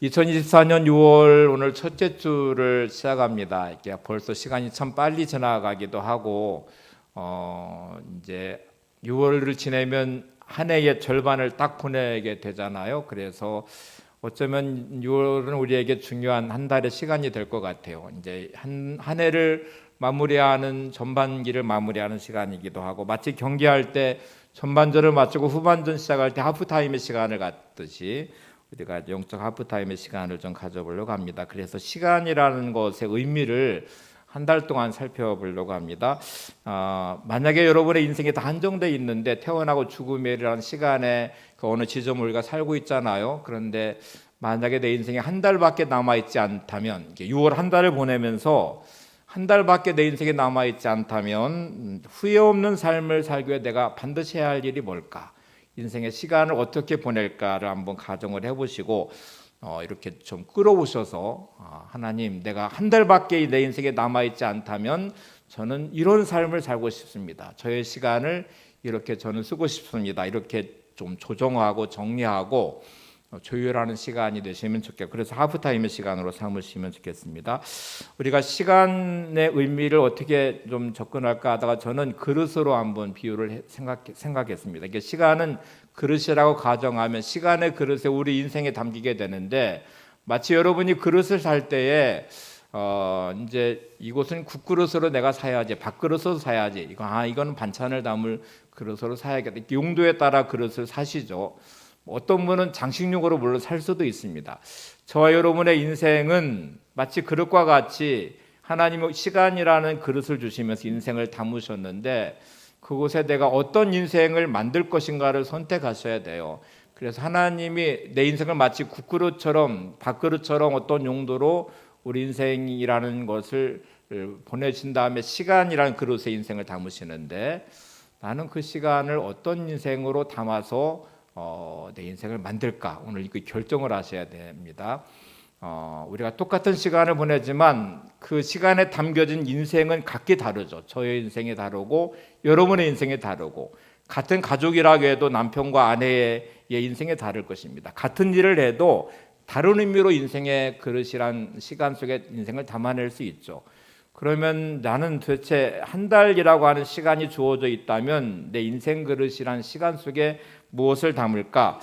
2024년 6월 오늘 첫째 주를 시작합니다. 이게 벌써 시간이 참 빨리 지나가기도 하고 이제 6월을 지내면 한 해의 절반을 딱 보내게 되잖아요. 그래서 어쩌면 6월은 우리에게 중요한 한 달의 시간이 될 것 같아요. 이제 한 해를 마무리하는 전반기를 마무리하는 시간이기도 하고, 마치 경기할 때 전반전을 마치고 후반전 시작할 때 하프타임의 시간을 갖듯이 우리가 영적 하프타임의 시간을 좀 가져보려고 합니다. 그래서 시간이라는 것의 의미를 한 달 동안 살펴보려고 합니다. 만약에 여러분의 인생이 다 한정되어 있는데 태어나고 죽음이라는 시간에 그 어느 지점을 우리가 살고 있잖아요. 그런데 만약에 내 인생에 한 달밖에 남아있지 않다면, 6월 한 달을 보내면서 한 달밖에 내 인생에 남아있지 않다면 후회 없는 삶을 살기 위해 내가 반드시 해야 할 일이 뭘까? 인생의 시간을 어떻게 보낼까를 한번 가정을 해보시고 이렇게 좀 끌어오셔서 하나님, 내가 한 달밖에 내 인생에 남아있지 않다면 저는 이런 삶을 살고 싶습니다. 저의 시간을 이렇게 저는 쓰고 싶습니다. 이렇게 좀 조정하고 정리하고 조율하는 시간이 되시면 좋겠고, 그래서 하프타임의 시간으로 삼으시면 좋겠습니다. 우리가 시간의 의미를 어떻게 좀 접근할까 하다가 저는 그릇으로 한번 비유를 생각했습니다. 이게 시간은 그릇이라고 가정하면 시간의 그릇에 우리 인생에 담기게 되는데, 마치 여러분이 그릇을 살 때에 이제 이곳은 국그릇으로 내가 사야지, 밥그릇으로 사야지, 이거는 반찬을 담을 그릇으로 사야겠다, 이렇게 용도에 따라 그릇을 사시죠. 어떤 분은 장식용으로 물론 살 수도 있습니다. 저와 여러분의 인생은 마치 그릇과 같이 하나님은 시간이라는 그릇을 주시면서 인생을 담으셨는데, 그곳에 내가 어떤 인생을 만들 것인가를 선택하셔야 돼요. 그래서 하나님이 내 인생을 마치 국그릇처럼, 밥그릇처럼 어떤 용도로 우리 인생이라는 것을 보내신 다음에 시간이라는 그릇에 인생을 담으시는데, 나는 그 시간을 어떤 인생으로 담아서 내 인생을 만들까? 오늘 그 결정을 하셔야 됩니다. 우리가 똑같은 시간을 보내지만 그 시간에 담겨진 인생은 각기 다르죠. 저의 인생이 다르고 여러분의 인생이 다르고, 같은 가족이라고 해도 남편과 아내의 인생이 다를 것입니다. 같은 일을 해도 다른 의미로 인생의 그릇이란 시간 속에 인생을 담아낼 수 있죠. 그러면 나는 도대체 한 달이라고 하는 시간이 주어져 있다면 내 인생 그릇이란 시간 속에 무엇을 담을까?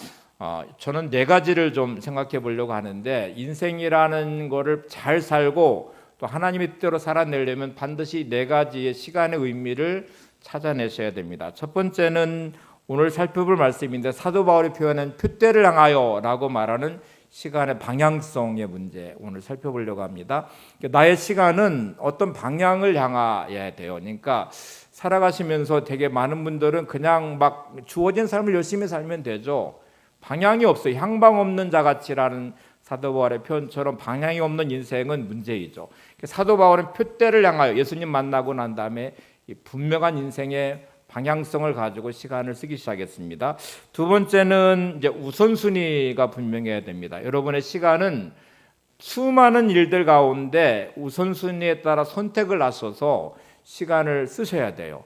저는 네 가지를 좀 생각해 보려고 하는데, 인생이라는 거를 잘 살고 또 하나님의 뜻대로 살아내려면 반드시 네 가지의 시간의 의미를 찾아내셔야 됩니다. 첫 번째는 오늘 살펴볼 말씀인데, 사도 바울이 표현한 표대를 향하여라고 말하는 시간의 방향성의 문제, 오늘 살펴보려고 합니다. 나의 시간은 어떤 방향을 향해야 돼요. 그러니까 살아가시면서 되게 많은 분들은 그냥 막 주어진 삶을 열심히 살면 되죠. 방향이 없어요. 향방 없는 자같이라는 사도 바울의 표현처럼 방향이 없는 인생은 문제이죠. 사도 바울은 표대를 향하여, 예수님 만나고 난 다음에 분명한 인생의 방향성을 가지고 시간을 쓰기 시작했습니다. 두 번째는 이제 우선순위가 분명해야 됩니다. 여러분의 시간은 수많은 일들 가운데 우선순위에 따라 선택을 하셔서 시간을 쓰셔야 돼요.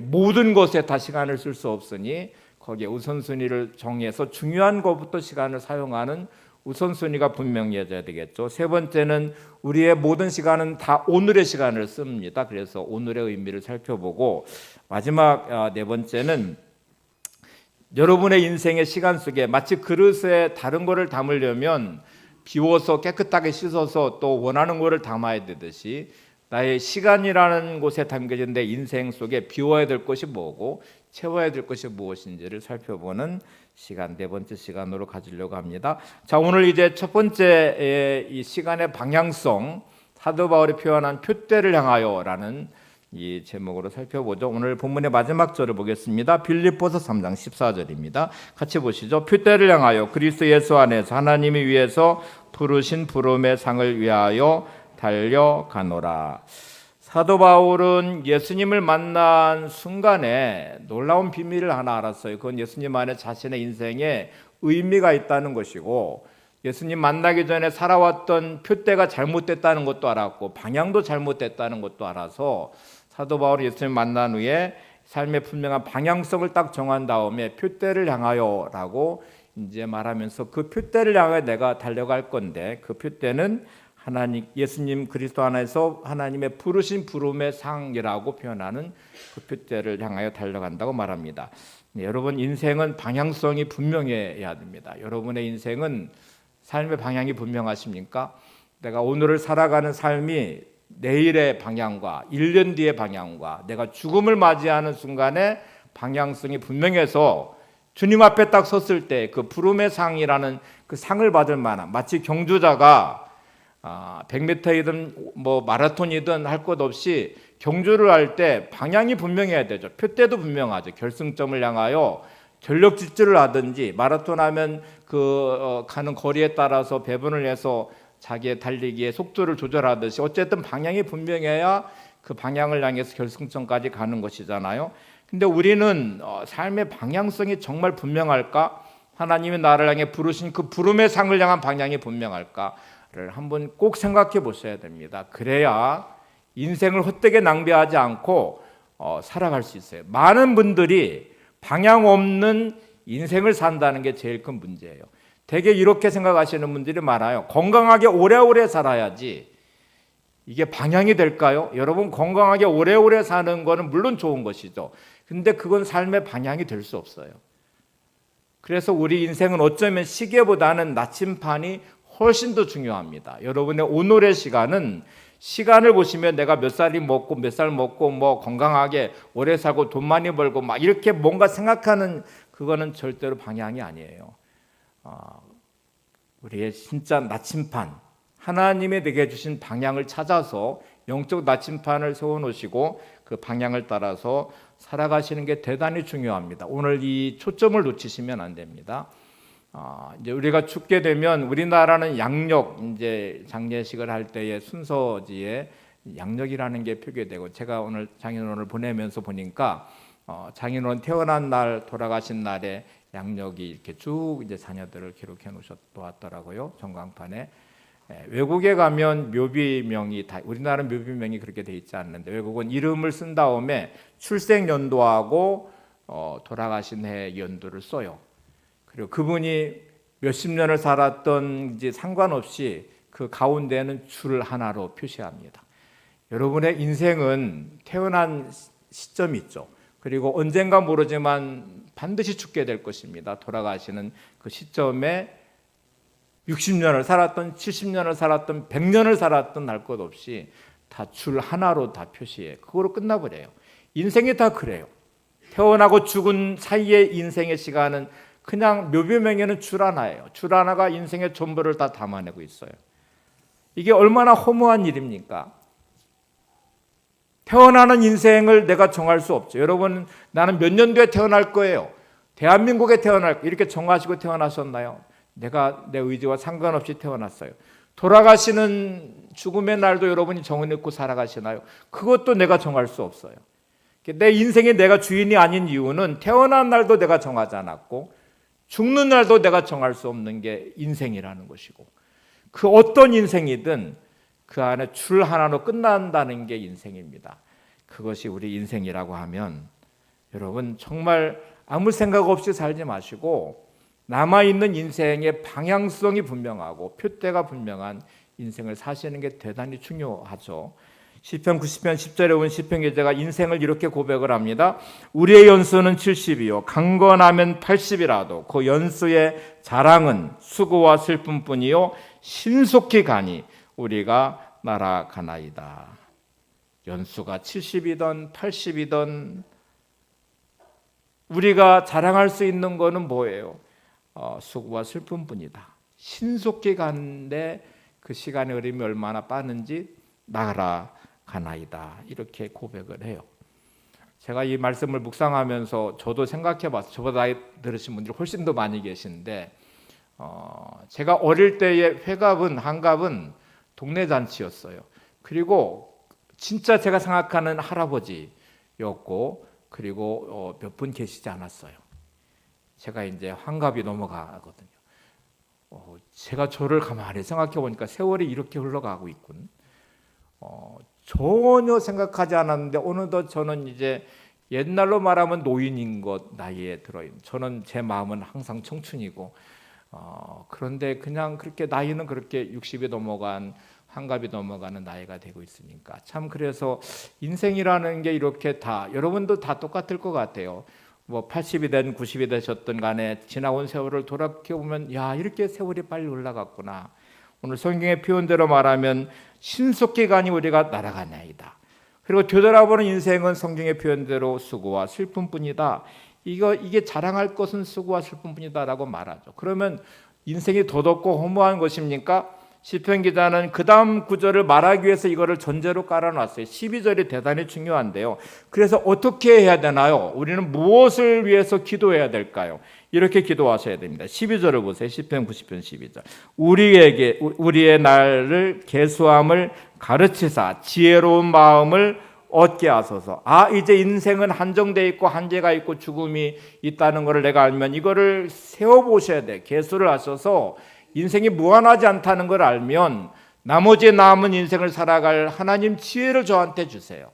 모든 것에 다 시간을 쓸 수 없으니 거기에 우선순위를 정해서 중요한 것부터 시간을 사용하는 우선순위가 분명해져야 되겠죠. 세 번째는 우리의 모든 시간은 다 오늘의 시간을 씁니다. 그래서 오늘의 의미를 살펴보고, 마지막 네 번째는 여러분의 인생의 시간 속에 마치 그릇에 다른 것을 담으려면 비워서 깨끗하게 씻어서 또 원하는 것을 담아야 되듯이, 나의 시간이라는 곳에 담겨진 내 인생 속에 비워야 될 것이 뭐고 채워야 될 것이 무엇인지를 살펴보는 시간, 네 번째 시간으로 가지려고 합니다. 자, 오늘 이제 첫 번째 이 시간의 방향성, 사도 바울이 표현한 표대를 향하여라는 이 제목으로 살펴보죠. 오늘 본문의 마지막 절을 보겠습니다. 빌립보서 3장 14절입니다. 같이 보시죠. 표대를 향하여 그리스도 예수 안에서 하나님이 위해서 부르신 부름의 상을 위하여 달려가노라. 사도 바울은 예수님을 만난 순간에 놀라운 비밀을 하나 알았어요. 그건 예수님 안에 자신의 인생에 의미가 있다는 것이고, 예수님 만나기 전에 살아왔던 표대가 잘못됐다는 것도 알았고 방향도 잘못됐다는 것도 알아서 사도 바울이 예수님 만난 후에 삶의 분명한 방향성을 딱 정한 다음에 표대를 향하여라고 이제 말하면서 그 표대를 향해 내가 달려갈 건데 그 표대는 하나님 예수님 그리스도 안에서 하나님의 부르신 부름의 상이라고 표현하는 그 표대를 향하여 달려간다고 말합니다. 네, 여러분 인생은 방향성이 분명해야 됩니다. 여러분의 인생은 삶의 방향이 분명하십니까? 내가 오늘을 살아가는 삶이 내일의 방향과 1년 뒤의 방향과 내가 죽음을 맞이하는 순간에 방향성이 분명해서 주님 앞에 딱 섰을 때 그 부름의 상이라는 그 상을 받을 만한 마치 경주자가 100m이든 뭐 마라톤이든 할 것 없이 경주를 할 때 방향이 분명해야 되죠. 표대도 분명하죠. 결승점을 향하여 전력 질주를 하든지 마라톤 하면 가는 거리에 따라서 배분을 해서 자기의 달리기의 속도를 조절하듯이 어쨌든 방향이 분명해야 그 방향을 향해서 결승점까지 가는 것이잖아요. 근데 우리는 삶의 방향성이 정말 분명할까? 하나님이 나를 향해 부르신 그 부름의 상을 향한 방향이 분명할까를 한번 꼭 생각해 보셔야 됩니다. 그래야 인생을 헛되게 낭비하지 않고 살아갈 수 있어요. 많은 분들이 방향 없는 인생을 산다는 게 제일 큰 문제예요. 되게 이렇게 생각하시는 분들이 많아요. 건강하게 오래오래 살아야지 이게 방향이 될까요? 여러분 건강하게 오래오래 사는 거는 물론 좋은 것이죠. 근데 그건 삶의 방향이 될 수 없어요. 그래서 우리 인생은 어쩌면 시계보다는 나침판이 훨씬 더 중요합니다. 여러분의 오늘의 시간을 보시면 내가 몇 살 먹고 뭐 건강하게 오래 살고 돈 많이 벌고 막 이렇게 뭔가 생각하는 그거는 절대로 방향이 아니에요. 우리의 진짜 나침판 하나님이 내게 주신 방향을 찾아서 영적 나침판을 세워놓으시고 그 방향을 따라서 살아가시는 게 대단히 중요합니다. 오늘 이 초점을 놓치시면 안 됩니다. 이제 우리가 죽게 되면 우리나라는 양력 이제 장례식을 할 때의 순서지에 양력이라는 게 표기되고 제가 오늘 장인어른을 보내면서 보니까 장인어른 태어난 날 돌아가신 날에 양력이 이렇게 쭉 이제 자녀들을 기록해 놓았더라고요. 전광판에. 외국에 가면 묘비명이 다 우리나라는 묘비명이 그렇게 돼 있지 않는데 외국은 이름을 쓴 다음에 출생 연도하고 돌아가신 해 연도를 써요. 그리고 그분이 몇십 년을 살았던 이제 상관없이 그 가운데는 줄 하나로 표시합니다. 여러분의 인생은 태어난 시점이 있죠. 그리고 언젠가 모르지만 반드시 죽게 될 것입니다. 돌아가시는 그 시점에 60년을 살았던 70년을 살았던 100년을 살았던 할 것 없이 다 줄 하나로 다 표시해. 그거로 끝나버려요. 인생이 다 그래요. 태어나고 죽은 사이의 인생의 시간은 그냥 묘비명에는 줄 하나예요. 줄 하나가 인생의 전부를 다 담아내고 있어요. 이게 얼마나 허무한 일입니까? 태어나는 인생을 내가 정할 수 없죠. 여러분 나는 몇 년도에 태어날 거예요. 대한민국에 태어날 거예요. 이렇게 정하시고 태어나셨나요? 내가 내 의지와 상관없이 태어났어요. 돌아가시는 죽음의 날도 여러분이 정해놓고 살아가시나요? 그것도 내가 정할 수 없어요. 내 인생에 내가 주인이 아닌 이유는 태어난 날도 내가 정하지 않았고 죽는 날도 내가 정할 수 없는 게 인생이라는 것이고 그 어떤 인생이든 그 안에 줄 하나로 끝난다는 게 인생입니다. 그것이 우리 인생이라고 하면 여러분 정말 아무 생각 없이 살지 마시고 남아있는 인생의 방향성이 분명하고 표대가 분명한 인생을 사시는 게 대단히 중요하죠. 시편 90편 10절에 온 시편 기자가 인생을 이렇게 고백을 합니다. 우리의 연수는 70이요 강건하면 80이라도 그 연수의 자랑은 수고와 슬픔뿐이요 신속히 가니 우리가 날아가나이다. 연수가 70이든 80이든 우리가 자랑할 수 있는 거는 뭐예요? 수고와 슬픔뿐이다. 신속히 가는데 그 시간의 흐름이 얼마나 빠른지 날아가나이다. 이렇게 고백을 해요. 제가 이 말씀을 묵상하면서 저도 생각해봤어요. 저보다 나이 들으신 분들이 훨씬 더 많이 계신데 제가 어릴 때의 한갑은 동네 잔치였어요. 그리고 진짜 제가 생각하는 할아버지였고 그리고 몇 분 계시지 않았어요. 제가 이제 환갑이 넘어가거든요. 제가 저를 가만히 생각해 보니까 세월이 이렇게 흘러가고 있군. 전혀 생각하지 않았는데 어느덧 저는 이제 옛날로 말하면 노인인 것 나이에 들어있는, 저는 제 마음은 항상 청춘이고 그런데 그냥 그렇게 나이는 그렇게 60이 넘어간 환갑이 넘어가는 나이가 되고 있으니까 참, 그래서 인생이라는 게 이렇게 다 여러분도 다 똑같을 것 같아요. 뭐 80이 된 90이 되셨던 간에 지나온 세월을 돌아보면 야, 이렇게 세월이 빨리 올라갔구나. 오늘 성경의 표현대로 말하면 신속기간이 우리가 날아가나이다. 그리고 되돌아보는 인생은 성경의 표현대로 수고와 슬픔뿐이다. 이게 자랑할 것은 수고와 슬픔뿐이다라고 말하죠. 그러면 인생이 도덕고 허무한 것입니까? 시편 기자는 그 다음 구절을 말하기 위해서 이거를 전제로 깔아놨어요. 12절이 대단히 중요한데요. 그래서 어떻게 해야 되나요? 우리는 무엇을 위해서 기도해야 될까요? 이렇게 기도하셔야 됩니다. 12절을 보세요. 시편 90편 12절. 우리의 날을 계수함을 가르치사 지혜로운 마음을 얻게 하소서. 이제 인생은 한정되어 있고 한계가 있고 죽음이 있다는 것을 내가 알면 이거를 세워보셔야 돼. 계수를 하셔서 인생이 무한하지 않다는 걸 알면 나머지 남은 인생을 살아갈 하나님 지혜를 저한테 주세요.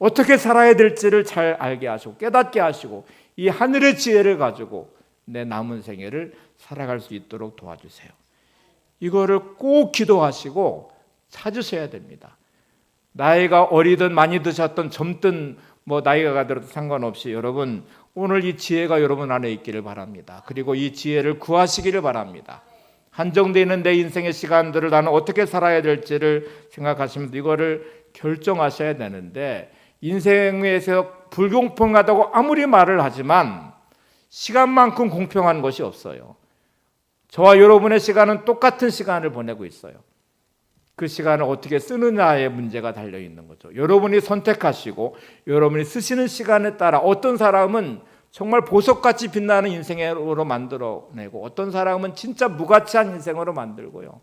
어떻게 살아야 될지를 잘 알게 하시고 깨닫게 하시고 이 하늘의 지혜를 가지고 내 남은 생애를 살아갈 수 있도록 도와주세요. 이거를 꼭 기도하시고 찾으셔야 됩니다. 나이가 어리든 많이 드셨든 젊든 뭐 나이가 들어도 상관없이 여러분 오늘 이 지혜가 여러분 안에 있기를 바랍니다. 그리고 이 지혜를 구하시기를 바랍니다. 한정되어 있는 내 인생의 시간들을 나는 어떻게 살아야 될지를 생각하시면서 이거를 결정하셔야 되는데 인생에서 불공평하다고 아무리 말을 하지만 시간만큼 공평한 것이 없어요. 저와 여러분의 시간은 똑같은 시간을 보내고 있어요. 그 시간을 어떻게 쓰느냐에 문제가 달려있는 거죠. 여러분이 선택하시고 여러분이 쓰시는 시간에 따라 어떤 사람은 정말 보석같이 빛나는 인생으로 만들어내고 어떤 사람은 진짜 무가치한 인생으로 만들고요.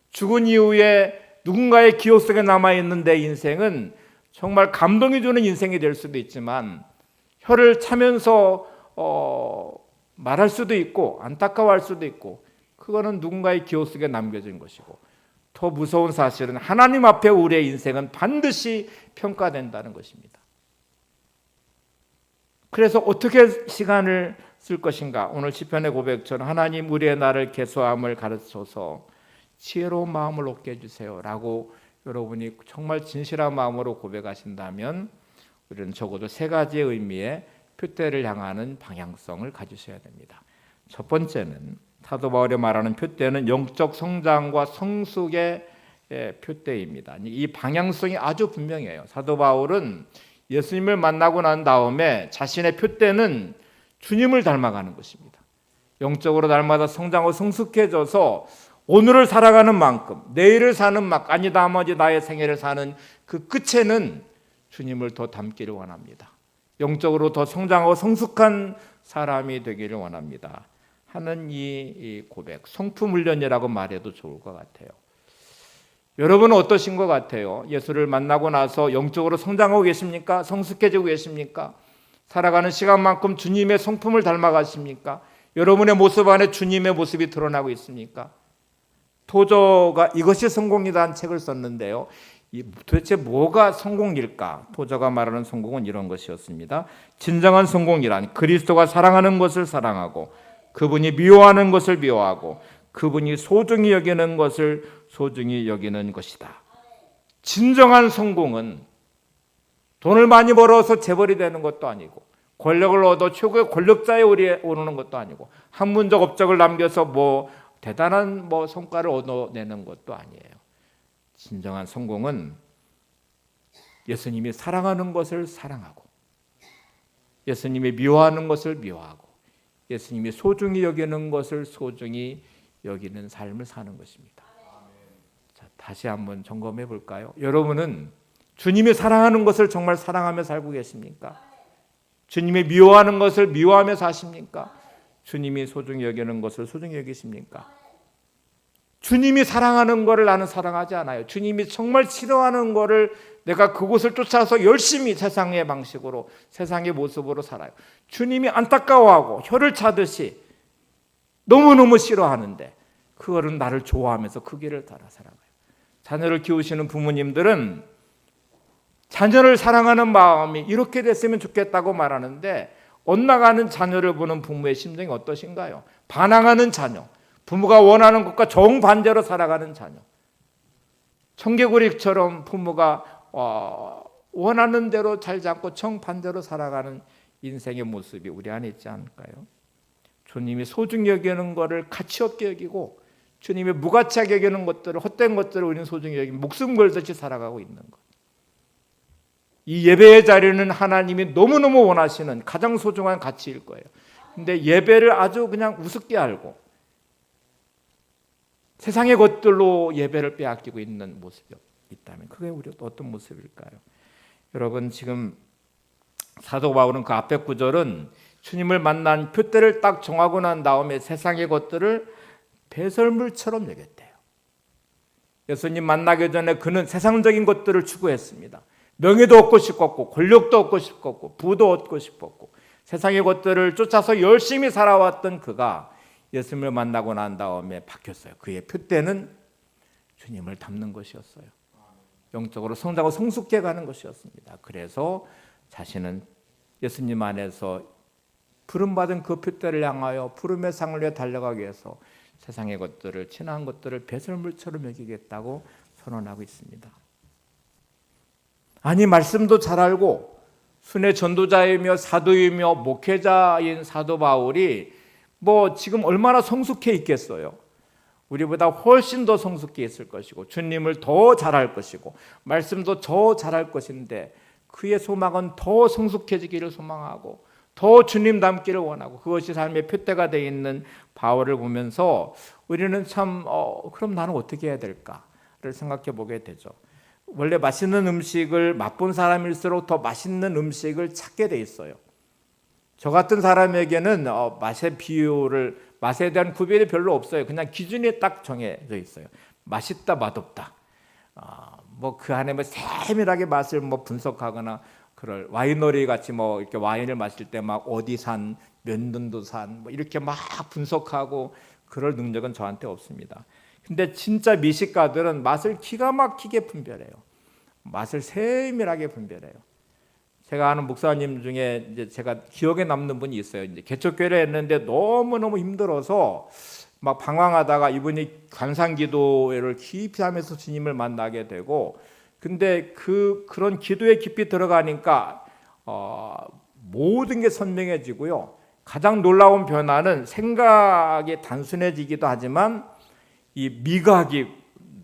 죽은 이후에 누군가의 기억 속에 남아있는 내 인생은 정말 감동이 주는 인생이 될 수도 있지만 혀를 차면서 말할 수도 있고 안타까워할 수도 있고 그거는 누군가의 기억 속에 남겨진 것이고 더 무서운 사실은 하나님 앞에 우리의 인생은 반드시 평가된다는 것입니다. 그래서 어떻게 시간을 쓸 것인가? 오늘 시편의 고백처럼 하나님 우리의 날을 계수함을 가르쳐서 지혜로운 마음을 얻게 해주세요 라고 여러분이 정말 진실한 마음으로 고백하신다면 우리는 적어도 세 가지의 의미의 표대를 향하는 방향성을 가지셔야 됩니다. 첫 번째는 사도 바울이 말하는 표대는 영적 성장과 성숙의 표대입니다. 이 방향성이 아주 분명해요. 사도 바울은 예수님을 만나고 난 다음에 자신의 표대는 주님을 닮아가는 것입니다. 영적으로 날마다 성장하고 성숙해져서 오늘을 살아가는 만큼 내일을 사는 만큼 아니 나머지 나의 생애를 사는 그 끝에는 주님을 더 닮기를 원합니다. 영적으로 더 성장하고 성숙한 사람이 되기를 원합니다. 하는 이 고백, 성품훈련이라고 말해도 좋을 것 같아요. 여러분은 어떠신 것 같아요? 예수를 만나고 나서 영적으로 성장하고 계십니까? 성숙해지고 계십니까? 살아가는 시간만큼 주님의 성품을 닮아가십니까? 여러분의 모습 안에 주님의 모습이 드러나고 있습니까? 토저가 이것이 성공이라는 책을 썼는데요. 도대체 뭐가 성공일까? 토저가 말하는 성공은 이런 것이었습니다. 진정한 성공이란 그리스도가 사랑하는 것을 사랑하고 그분이 미워하는 것을 미워하고 그분이 소중히 여기는 것을 소중히 여기는 것이다. 진정한 성공은 돈을 많이 벌어서 재벌이 되는 것도 아니고 권력을 얻어 최고의 권력자에 오르는 것도 아니고 학문적 업적을 남겨서 뭐 대단한 성과를 얻어내는 것도 아니에요. 진정한 성공은 예수님이 사랑하는 것을 사랑하고 예수님이 미워하는 것을 미워하고 예수님이 소중히 여기는 것을 소중히 여기는 삶을 사는 것입니다. 자, 다시 한번 점검해 볼까요? 여러분은 주님이 사랑하는 것을 정말 사랑하며 살고 계십니까? 주님이 미워하는 것을 미워하며 사십니까? 주님이 소중히 여기는 것을 소중히 여기십니까? 주님이 사랑하는 것을 나는 사랑하지 않아요. 주님이 정말 싫어하는 것을 내가 그곳을 쫓아서 열심히 세상의 방식으로 세상의 모습으로 살아요. 주님이 안타까워하고 혀를 차듯이 너무너무 싫어하는데 그거는 나를 좋아하면서 그 길을 따라 살아가요. 자녀를 키우시는 부모님들은 자녀를 사랑하는 마음이 이렇게 됐으면 좋겠다고 말하는데 엇나가는 자녀를 보는 부모의 심정이 어떠신가요? 반항하는 자녀, 부모가 원하는 것과 정반대로 살아가는 자녀, 청개구리처럼 부모가 원하는 대로 살지 않고 정반대로 살아가는 인생의 모습이 우리 안에 있지 않을까요? 주님이 소중히 여기는 것을 가치 없게 여기고 주님이 무가치하게 여기는 것들을, 헛된 것들을 우리는 소중히 여기고 목숨 걸듯이 살아가고 있는 것. 이 예배의 자리는 하나님이 너무너무 원하시는 가장 소중한 가치일 거예요. 근데 예배를 아주 그냥 우습게 알고 세상의 것들로 예배를 빼앗기고 있는 모습이 있다면 그게 우리 어떤 모습일까요? 여러분, 지금 사도 바울은 그 앞에 구절은 주님을 만난 표대를 딱 정하고 난 다음에 세상의 것들을 배설물처럼 여겼대요. 예수님 만나기 전에 그는 세상적인 것들을 추구했습니다. 명예도 얻고 싶었고 권력도 얻고 싶었고 부도 얻고 싶었고 세상의 것들을 쫓아서 열심히 살아왔던 그가 예수님을 만나고 난 다음에 바뀌었어요. 그의 표대는 주님을 닮는 것이었어요. 영적으로 성장하고 성숙해 가는 것이었습니다. 그래서 자신은 예수님 안에서 부름받은 그 표대를 향하여 부름의 상을 위해 달려가기 위해서 세상의 것들을, 친한 것들을 배설물처럼 여기겠다고 선언하고 있습니다. 아니, 말씀도 잘 알고 순회 전도자이며 사도이며 목회자인 사도 바울이 지금 얼마나 성숙해 있겠어요. 우리보다 훨씬 더 성숙해 있을 것이고 주님을 더 잘할 것이고 말씀도 더 잘할 것인데 그의 소망은 더 성숙해지기를 소망하고 더 주님 닮기를 원하고 그것이 삶의 표대가 되어 있는 바울을 보면서 우리는 참 그럼 나는 어떻게 해야 될까를 생각해 보게 되죠. 원래 맛있는 음식을 맛본 사람일수록 더 맛있는 음식을 찾게 돼 있어요. 저 같은 사람에게는 맛의 비율을, 맛에 대한 구별이 별로 없어요. 그냥 기준이 딱 정해져 있어요. 맛있다, 맛없다. 그 안에 세밀하게 맛을 분석하거나 그럴 와이너리 같이 이렇게 와인을 마실 때 막 어디 산, 몇 년도 산 이렇게 막 분석하고 그럴 능력은 저한테 없습니다. 근데 진짜 미식가들은 맛을 기가 막히게 분별해요. 맛을 세밀하게 분별해요. 제가 아는 목사님 중에 이제 제가 기억에 남는 분이 있어요. 이제 개척교회를 했는데 너무너무 힘들어서 막 방황하다가 이분이 관상기도를 깊이 하면서 주님을 만나게 되고 근데 그런 기도에 깊이 들어가니까 모든 게 선명해지고요. 가장 놀라운 변화는 생각이 단순해지기도 하지만 이 미각이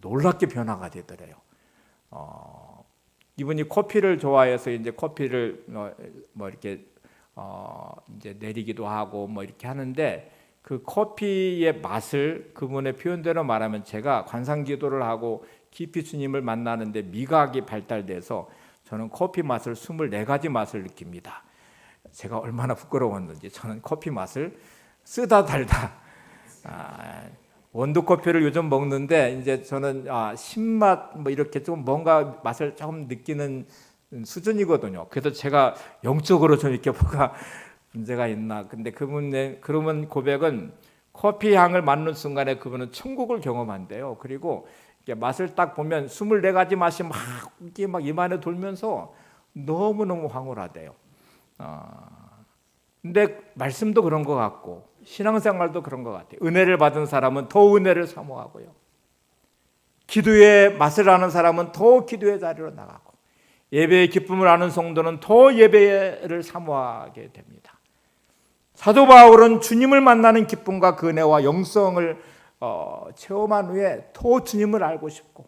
놀랍게 변화가 되더래요. 이분이 커피를 좋아해서 이제 커피를 이렇게 이제 내리기도 하고 이렇게 하는데 그 커피의 맛을 그분의 표현대로 말하면 제가 관상기도를 하고 깊이 주님을 만나는데 미각이 발달돼서 저는 커피 맛을 24가지 맛을 느낍니다. 제가 얼마나 부끄러웠는지 저는 커피 맛을 쓰다 달다 원두 커피를 요즘 먹는데 이제 저는 신맛 이렇게 좀 뭔가 맛을 조금 느끼는 수준이거든요. 그래서 제가 영적으로 좀 이렇게 뭐가 문제가 있나. 근데 그분 고백은 커피 향을 맡는 순간에 그분은 천국을 경험한대요. 그리고 맛을 딱 보면 24가지 맛이 막 입안에 돌면서 너무너무 황홀하대요. 근데 말씀도 그런 것 같고 신앙생활도 그런 것 같아요. 은혜를 받은 사람은 더 은혜를 사모하고요. 기도의 맛을 아는 사람은 더 기도의 자리로 나가고 예배의 기쁨을 아는 성도는 더 예배를 사모하게 됩니다. 사도 바울은 주님을 만나는 기쁨과 그 은혜와 영성을 체험한 후에 더 주님을 알고 싶고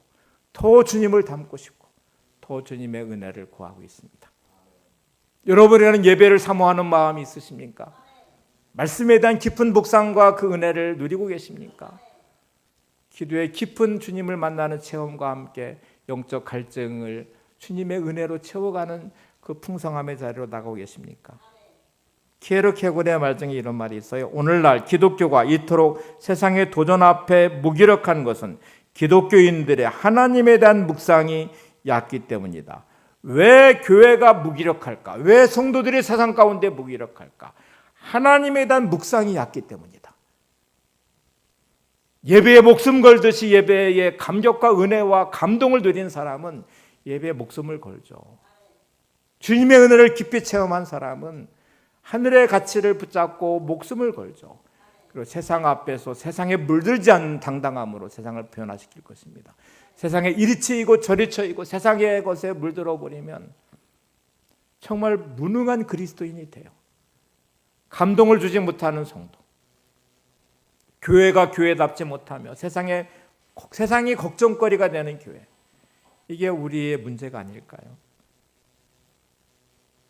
더 주님을 닮고 싶고 더 주님의 은혜를 구하고 있습니다. 여러분에게는 예배를 사모하는 마음이 있으십니까? 말씀에 대한 깊은 묵상과 그 은혜를 누리고 계십니까? 기도의 깊은 주님을 만나는 체험과 함께 영적 갈증을 주님의 은혜로 채워가는 그 풍성함의 자리로 나가고 계십니까? 키에르 케고르의 말 중에 이런 말이 있어요. 오늘날 기독교가 이토록 세상의 도전 앞에 무기력한 것은 기독교인들의 하나님에 대한 묵상이 얕기 때문이다. 왜 교회가 무기력할까? 왜 성도들이 세상 가운데 무기력할까? 하나님에 대한 묵상이 얕기 때문이다. 예배에 목숨 걸듯이 예배의 감격과 은혜와 감동을 누린 사람은 예배에 목숨을 걸죠. 주님의 은혜를 깊이 체험한 사람은 하늘의 가치를 붙잡고 목숨을 걸죠. 그리고 세상 앞에서 세상에 물들지 않는 당당함으로 세상을 변화시킬 것입니다. 세상에 이리 치이고 저리 치이고 세상의 것에 물들어 버리면 정말 무능한 그리스도인이 돼요. 감동을 주지 못하는 성도, 교회가 교회답지 못하며 세상이 걱정거리가 되는 교회, 이게 우리의 문제가 아닐까요?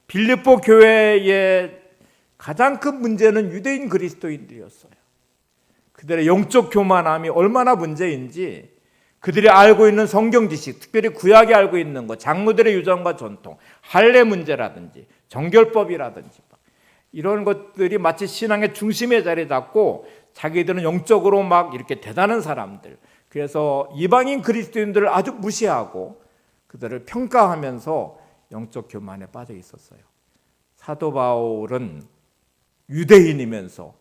빌립보 교회의 가장 큰 문제는 유대인 그리스도인들이었어요. 그들의 영적 교만함이 얼마나 문제인지, 그들이 알고 있는 성경 지식, 특별히 구약에 알고 있는 것, 장로들의 유전과 전통, 할례 문제라든지 정결법이라든지 이런 것들이 마치 신앙의 중심에 자리 잡고 자기들은 영적으로 막 이렇게 대단한 사람들, 그래서 이방인 그리스도인들을 아주 무시하고 그들을 평가하면서 영적 교만에 빠져 있었어요. 사도 바울은 유대인이면서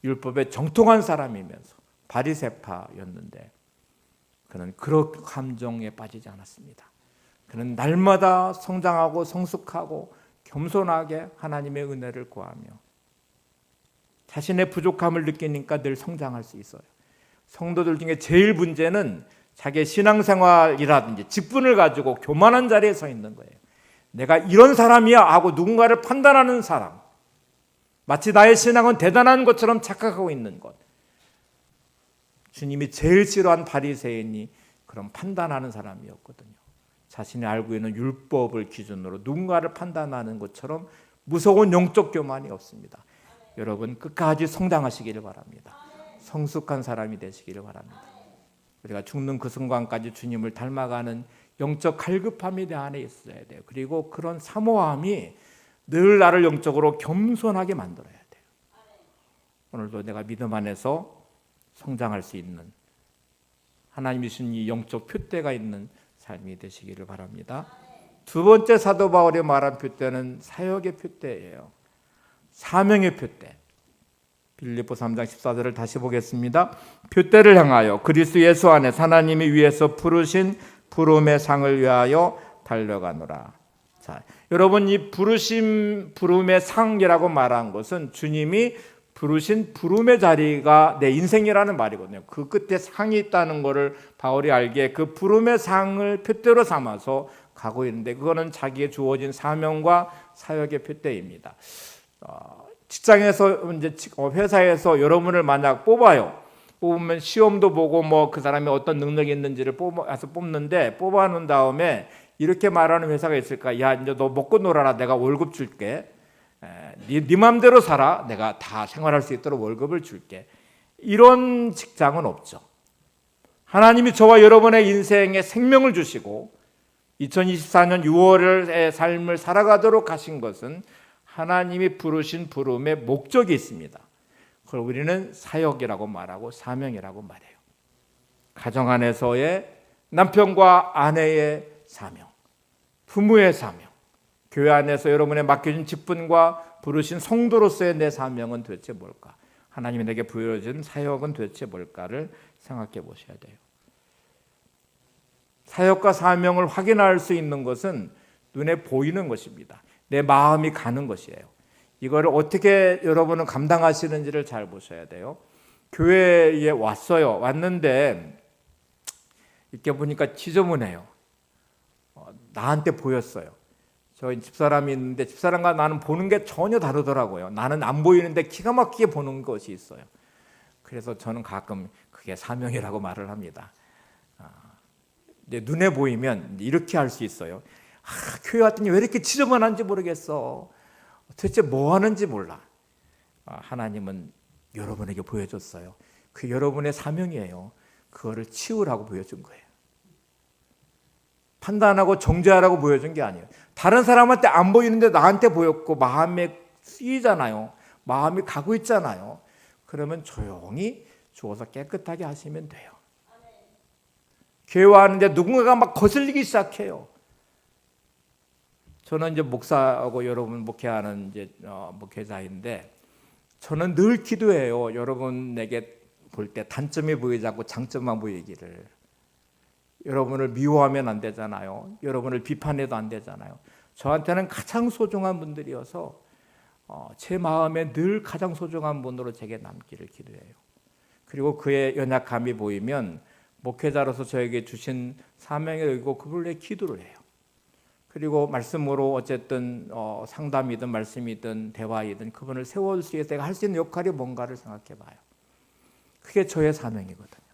율법에 정통한 사람이면서 바리새파였는데 그는 그런 함정에 빠지지 않았습니다. 그는 날마다 성장하고 성숙하고 겸손하게 하나님의 은혜를 구하며 자신의 부족함을 느끼니까 늘 성장할 수 있어요. 성도들 중에 제일 문제는 자기의 신앙생활이라든지 직분을 가지고 교만한 자리에 서 있는 거예요. 내가 이런 사람이야 하고 누군가를 판단하는 사람, 마치 나의 신앙은 대단한 것처럼 착각하고 있는 것. 주님이 제일 싫어한 바리새인이 그런 판단하는 사람이었거든요. 자신이 알고 있는 율법을 기준으로 누군가를 판단하는 것처럼 무서운 영적 교만이 없습니다. 여러분 끝까지 성장하시기를 바랍니다. 성숙한 사람이 되시기를 바랍니다. 우리가 죽는 그 순간까지 주님을 닮아가는 영적 갈급함이 내 안에 있어야 돼요. 그리고 그런 사모함이 늘 나를 영적으로 겸손하게 만들어야 돼요. 오늘도 내가 믿음 안에서 성장할 수 있는, 하나님이 주신 이 영적 표대가 있는 삶이 되시기를 바랍니다. 두 번째 사도 바울이 말한 표대는 사역의 표대예요. 사명의 표대. 빌립보 3장 14절을 다시 보겠습니다. 표대를 향하여 그리스도 예수 안에서 하나님이 위에서 부르신 부름의 상을 위하여 달려가노라. 자, 여러분 이 부름의 상이라고 말한 것은 주님이 부르신 부름의 자리가 내 인생이라는 말이거든요. 그 끝에 상이 있다는 것을 바울이 알기에 그 부름의 상을 표대로 삼아서 가고 있는데, 그거는 자기의 주어진 사명과 사역의 표대입니다. 직장에서 이제 회사에서 여러분을 만약 뽑으면 시험도 보고 그 사람이 어떤 능력이 있는지를 뽑는데, 뽑아놓은 다음에 이렇게 말하는 회사가 있을까? 야, 이제 너 먹고 놀아라. 내가 월급 줄게. 네 맘대로 살아. 내가 다 생활할 수 있도록 월급을 줄게. 이런 직장은 없죠. 하나님이 저와 여러분의 인생에 생명을 주시고 2024년 6월의 삶을 살아가도록 하신 것은 하나님이 부르신 부름의 목적이 있습니다. 그걸 우리는 사역이라고 말하고 사명이라고 말해요. 가정 안에서의 남편과 아내의 사명, 부모의 사명, 교회 안에서 여러분의 맡겨진 직분과 부르신 성도로서의 내 사명은 도대체 뭘까? 하나님이 내게 부여진 사역은 도대체 뭘까를 생각해 보셔야 돼요. 사역과 사명을 확인할 수 있는 것은 눈에 보이는 것입니다. 내 마음이 가는 것이에요. 이거를 어떻게 여러분은 감당하시는지를 잘 보셔야 돼요. 교회에 왔는데 이렇게 보니까 지저분해요. 나한테 보였어요. 저희 집사람이 있는데 집사람과 나는 보는 게 전혀 다르더라고요. 나는 안 보이는데 기가 막히게 보는 것이 있어요. 그래서 저는 가끔 그게 사명이라고 말을 합니다. 눈에 보이면 이렇게 할 수 있어요. 교회 왔더니 왜 이렇게 지저분한지 모르겠어. 도대체 뭐 하는지 몰라. 하나님은 여러분에게 보여줬어요. 그 여러분의 사명이에요. 그거를 치우라고 보여준 거예요. 판단하고 정죄하라고 보여준 게 아니에요. 다른 사람한테 안 보이는데 나한테 보였고 마음에 쓰이잖아요. 마음이 가고 있잖아요. 그러면 조용히 주어서 깨끗하게 하시면 돼요. 교회 왔는데 누군가가 막 거슬리기 시작해요. 저는 이제 목사하고 여러분 목회하는 이제 목회자인데 저는 늘 기도해요. 여러분에게 볼 때 단점이 보이지 않고 장점만 보이기를. 여러분을 미워하면 안 되잖아요. 여러분을 비판해도 안 되잖아요. 저한테는 가장 소중한 분들이어서 제 마음에 늘 가장 소중한 분으로 제게 남기를 기도해요. 그리고 그의 연약함이 보이면 목회자로서 저에게 주신 사명을 여기고 그분을 위해 기도를 해요. 그리고 말씀으로 어쨌든 상담이든 말씀이든 대화이든 그분을 세워줄 수 있게 제가 할 수 있는 역할이 뭔가를 생각해 봐요. 그게 저의 사명이거든요.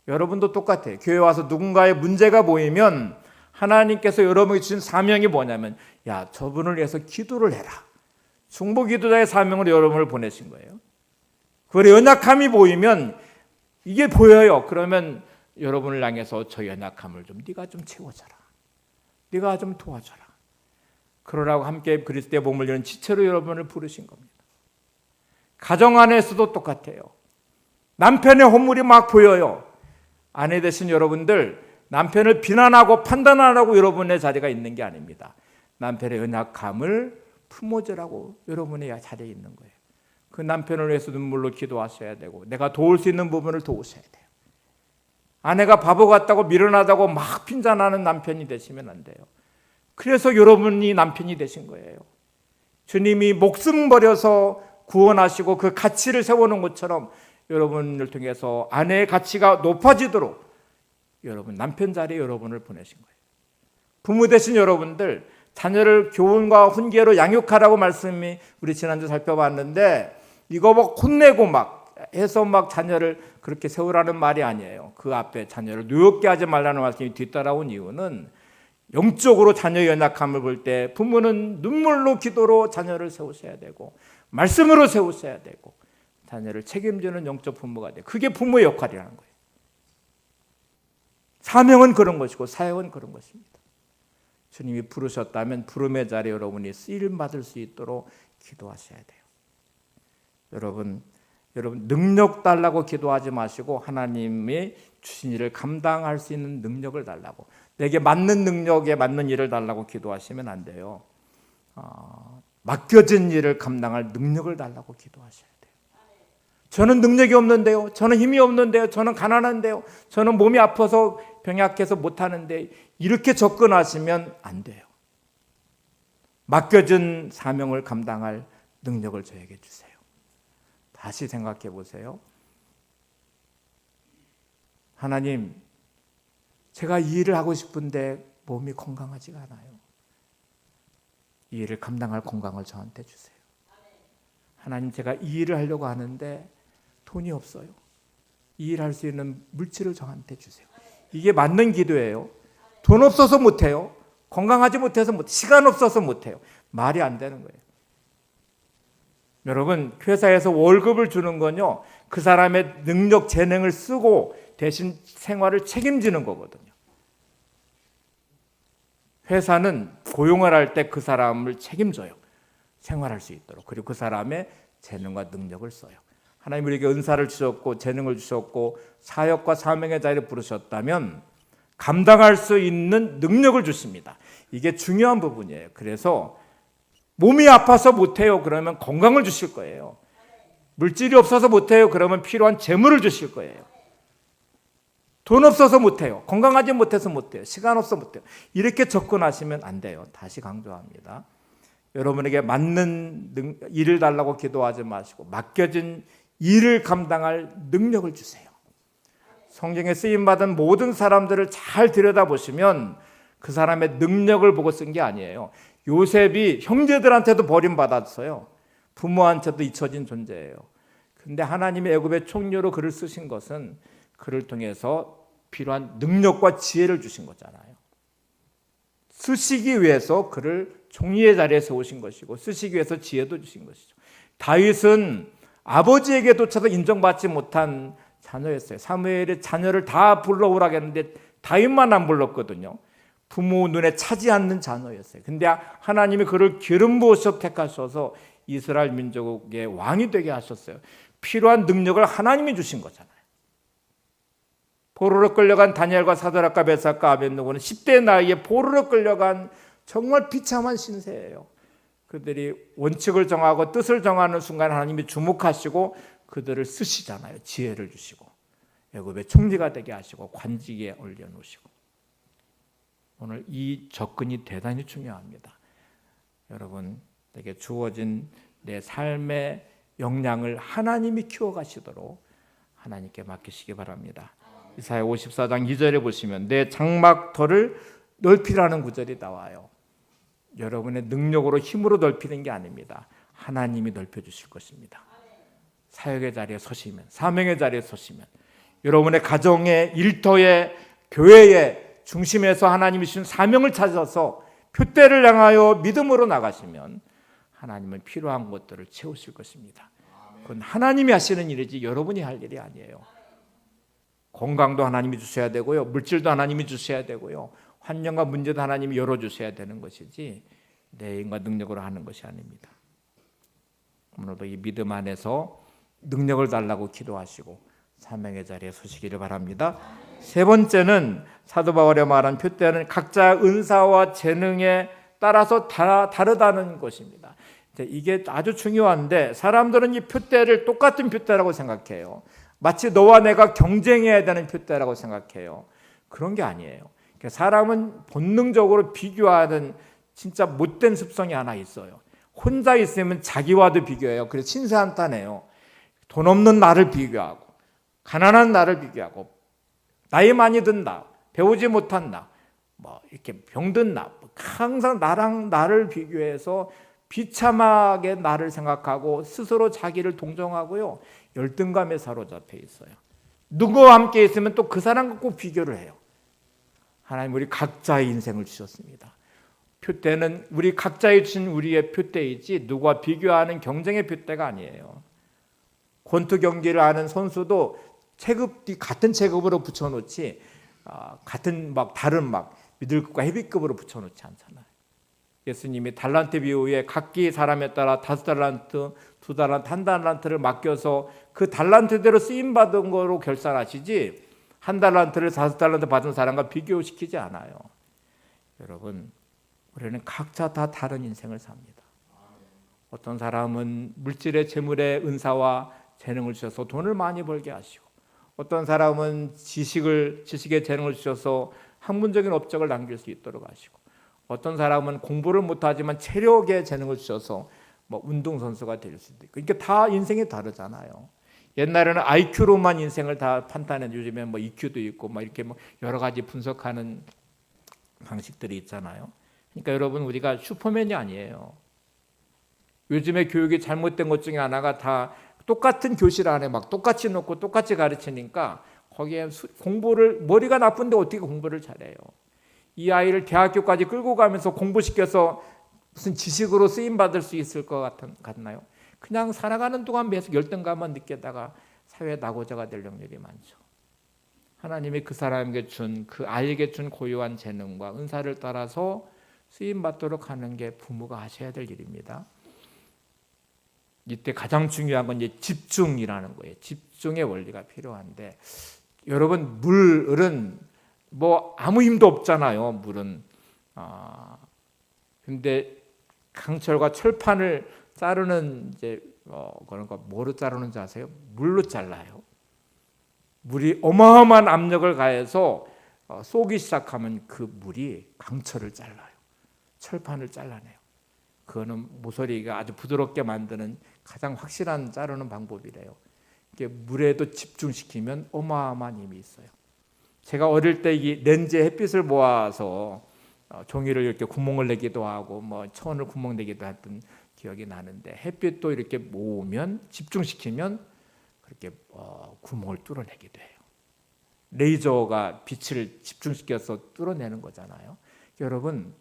여러분도 똑같아요. 교회 와서 누군가의 문제가 보이면 하나님께서 여러분에게 주신 사명이 뭐냐면 야, 저분을 위해서 기도를 해라. 중보기도자의 사명으로 여러분을 보내신 거예요. 그 연약함이 보이면 이게 보여요. 그러면 여러분을 향해서 저 연약함을 네가 좀 채워줘라. 네가 좀 도와줘라. 그러라고 함께 그리스도의 몸을 이루는 지체로 여러분을 부르신 겁니다. 가정 안에서도 똑같아요. 남편의 허물이 막 보여요. 아내 되신 여러분들, 남편을 비난하고 판단하라고 여러분의 자리가 있는 게 아닙니다. 남편의 연약함을 품어주라고 여러분의 자리에 있는 거예요. 그 남편을 위해서 눈물로 기도하셔야 되고 내가 도울 수 있는 부분을 도우셔야 돼요. 아내가 바보 같다고 미련하다고 막 핀잔하는 남편이 되시면 안 돼요. 그래서 여러분이 남편이 되신 거예요. 주님이 목숨 버려서 구원하시고 그 가치를 세워놓은 것처럼 여러분을 통해서 아내의 가치가 높아지도록 여러분 남편 자리에 여러분을 보내신 거예요. 부모 되신 여러분들, 자녀를 교훈과 훈계로 양육하라고 말씀이 우리 지난주 살펴봤는데 이거 막 혼내고 막 해서 막 자녀를 그렇게 세우라는 말이 아니에요. 그 앞에 자녀를 누욕게 하지 말라는 말씀이 뒤따라온 이유는 영적으로 자녀의 연약함을 볼 때 부모는 눈물로 기도로 자녀를 세우셔야 되고 말씀으로 세우셔야 되고 자녀를 책임지는 영적 부모가 돼요. 그게 부모의 역할이라는 거예요. 사명은 그런 것이고 사역은 그런 것입니다. 주님이 부르셨다면 부름의 자리에 여러분이 쓰임받을 수 있도록 기도하셔야 돼요. 여러분 능력 달라고 기도하지 마시고 하나님이 주신 일을 감당할 수 있는 능력을 달라고, 내게 맞는 능력에 맞는 일을 달라고 기도하시면 안 돼요. 맡겨진 일을 감당할 능력을 달라고 기도하셔야 돼요. 저는 능력이 없는데요. 저는 힘이 없는데요. 저는 가난한데요. 저는 몸이 아파서 병약해서 못하는데 이렇게 접근하시면 안 돼요. 맡겨진 사명을 감당할 능력을 저에게 주세요. 다시 생각해 보세요. 하나님, 제가 이 일을 하고 싶은데 몸이 건강하지가 않아요. 이 일을 감당할 건강을 저한테 주세요. 하나님, 제가 이 일을 하려고 하는데 돈이 없어요. 이 일을 할 수 있는 물질을 저한테 주세요. 이게 맞는 기도예요. 돈 없어서 못해요. 건강하지 못해서 못해요. 시간 없어서 못해요. 말이 안 되는 거예요. 여러분, 회사에서 월급을 주는 건요, 그 사람의 능력, 재능을 쓰고 대신 생활을 책임지는 거거든요. 회사는 고용을 할 때 그 사람을 책임져요. 생활할 수 있도록. 그리고 그 사람의 재능과 능력을 써요. 하나님 우리에게 은사를 주셨고 재능을 주셨고 사역과 사명의 자리를 부르셨다면 감당할 수 있는 능력을 주십니다. 이게 중요한 부분이에요. 그래서 몸이 아파서 못해요. 그러면 건강을 주실 거예요. 물질이 없어서 못해요. 그러면 필요한 재물을 주실 거예요. 돈 없어서 못해요. 건강하지 못해서 못해요. 시간 없어서 못해요. 이렇게 접근하시면 안 돼요. 다시 강조합니다. 여러분에게 맞는 일을 달라고 기도하지 마시고 맡겨진 일을 감당할 능력을 주세요. 성경에 쓰임받은 모든 사람들을 잘 들여다보시면 그 사람의 능력을 보고 쓴 게 아니에요. 요셉이 형제들한테도 버림받았어요. 부모한테도 잊혀진 존재예요. 근데 하나님이 애굽의 총리로 그를 쓰신 것은 그를 통해서 필요한 능력과 지혜를 주신 거잖아요. 쓰시기 위해서 그를 총리의 자리에 세우신 것이고 쓰시기 위해서 지혜도 주신 것이죠. 다윗은 아버지에게조차도 인정받지 못한 자녀였어요. 사무엘이 자녀를 다 불러오라고 했는데 다윗만 안 불렀거든요. 부모 눈에 차지 않는 자녀였어요. 근데 하나님이 그를 기름 부으셔 택하셔서 이스라엘 민족의 왕이 되게 하셨어요. 필요한 능력을 하나님이 주신 거잖아요. 포로로 끌려간 다니엘과 사드락과 메삭과 아벳느고는 10대 나이에 포로로 끌려간 정말 비참한 신세예요. 그들이 원칙을 정하고 뜻을 정하는 순간 하나님이 주목하시고 그들을 쓰시잖아요. 지혜를 주시고 애굽의 총리가 되게 하시고 관직에 올려놓으시고. 오늘 이 접근이 대단히 중요합니다. 여러분, 내게 주어진 내 삶의 역량을 하나님이 키워가시도록 하나님께 맡기시기 바랍니다. 이사야 54장 2절에 보시면 내 장막터를 넓히라는 구절이 나와요. 여러분의 능력으로 힘으로 넓히는 게 아닙니다. 하나님이 넓혀주실 것입니다. 사역의 자리에 서시면, 사명의 자리에 서시면, 여러분의 가정의 일터의 교회의 중심에서 하나님이 주신 사명을 찾아서 표대를 향하여 믿음으로 나가시면 하나님은 필요한 것들을 채우실 것입니다. 그건 하나님이 하시는 일이지 여러분이 할 일이 아니에요. 건강도 하나님이 주셔야 되고요, 물질도 하나님이 주셔야 되고요, 환경과 문제도 하나님이 열어주셔야 되는 것이지 내 힘과 능력으로 하는 것이 아닙니다. 오늘도 이 믿음 안에서 능력을 달라고 기도하시고 사명의 자리에 서시기를 바랍니다. 세 번째는 사도 바울이 말한 표대는 각자 은사와 재능에 따라서 다르다는 것입니다. 이게 아주 중요한데 사람들은 이 표대를 똑같은 표대라고 생각해요. 마치 너와 내가 경쟁해야 되는 표대라고 생각해요. 그런 게 아니에요. 사람은 본능적으로 비교하는 진짜 못된 습성이 하나 있어요. 혼자 있으면 자기와도 비교해요. 그래서 신세한탄해요. 돈 없는 나를 비교하고, 가난한 나를 비교하고, 나이 많이 든 나, 배우지 못한 나, 뭐 이렇게 병든 나, 항상 나를 비교해서 비참하게 나를 생각하고 스스로 자기를 동정하고요, 열등감에 사로잡혀 있어요. 누구와 함께 있으면 또 그 사람과 꼭 비교를 해요. 하나님 우리 각자의 인생을 주셨습니다. 표대는 우리 각자의 주신 우리의 표대이지 누구와 비교하는 경쟁의 표대가 아니에요. 권투 경기를 하는 선수도 체급이 같은 체급으로 붙여놓지 같은 다른 미들급과 헤비급으로 붙여놓지 않잖아요. 예수님이 달란트 비유에 각기 사람에 따라 5달란트, 2달란트, 1달란트를 맡겨서 그 달란트대로 쓰임 받은 거로 결산하시지 1달란트를 5달란트 받은 사람과 비교시키지 않아요. 여러분, 우리는 각자 다 다른 인생을 삽니다. 어떤 사람은 물질의 재물의 은사와 재능을 주셔서 돈을 많이 벌게 하시고, 어떤 사람은 지식의 재능을 주셔서 학문적인 업적을 남길 수 있도록 하시고, 어떤 사람은 공부를 못하지만 체력의 재능을 주셔서 운동선수가 될 수도 있고, 그러니까 다 인생이 다르잖아요. 옛날에는 IQ로만 인생을 다 판단해, 요즘에 EQ도 있고 이렇게 여러 가지 분석하는 방식들이 있잖아요. 그러니까 여러분, 우리가 슈퍼맨이 아니에요. 요즘에 교육이 잘못된 것 중에 하나가 다 똑같은 교실 안에 똑같이 놓고 똑같이 가르치니까 거기에 공부를, 머리가 나쁜데 어떻게 공부를 잘해요? 이 아이를 대학교까지 끌고 가면서 공부시켜서 무슨 지식으로 쓰임받을 수 있을 것 같나요? 그냥 살아가는 동안 계속 열등감만 느끼다가 사회에 낙오자가 될 확률이 많죠. 하나님이 그 사람에게 준, 그 아이에게 준 고유한 재능과 은사를 따라서 쓰임받도록 하는 게 부모가 하셔야 될 일입니다. 이때 가장 중요한 건 이제 집중이라는 거예요. 집중의 원리가 필요한데, 여러분, 물은 아무 힘도 없잖아요. 물은. 근데 강철과 철판을 자르는 그러니까 뭐로 자르는지 아세요? 물로 잘라요. 물이 어마어마한 압력을 가해서 쏘기 시작하면 그 물이 강철을 잘라요. 철판을 잘라내요. 그거는 모서리가 아주 부드럽게 만드는 가장 확실한 자르는 방법이래요. 이게 물에도 집중시키면 어마어마한 힘이 있어요. 제가 어릴 때 이 렌즈에 햇빛을 모아서 종이를 이렇게 구멍을 내기도 하고 천을 구멍 내기도 했던 기억이 나는데, 햇빛도 이렇게 모으면, 집중시키면 그렇게 구멍을 뚫어내기도 해요. 레이저가 빛을 집중시켜서 뚫어내는 거잖아요. 여러분,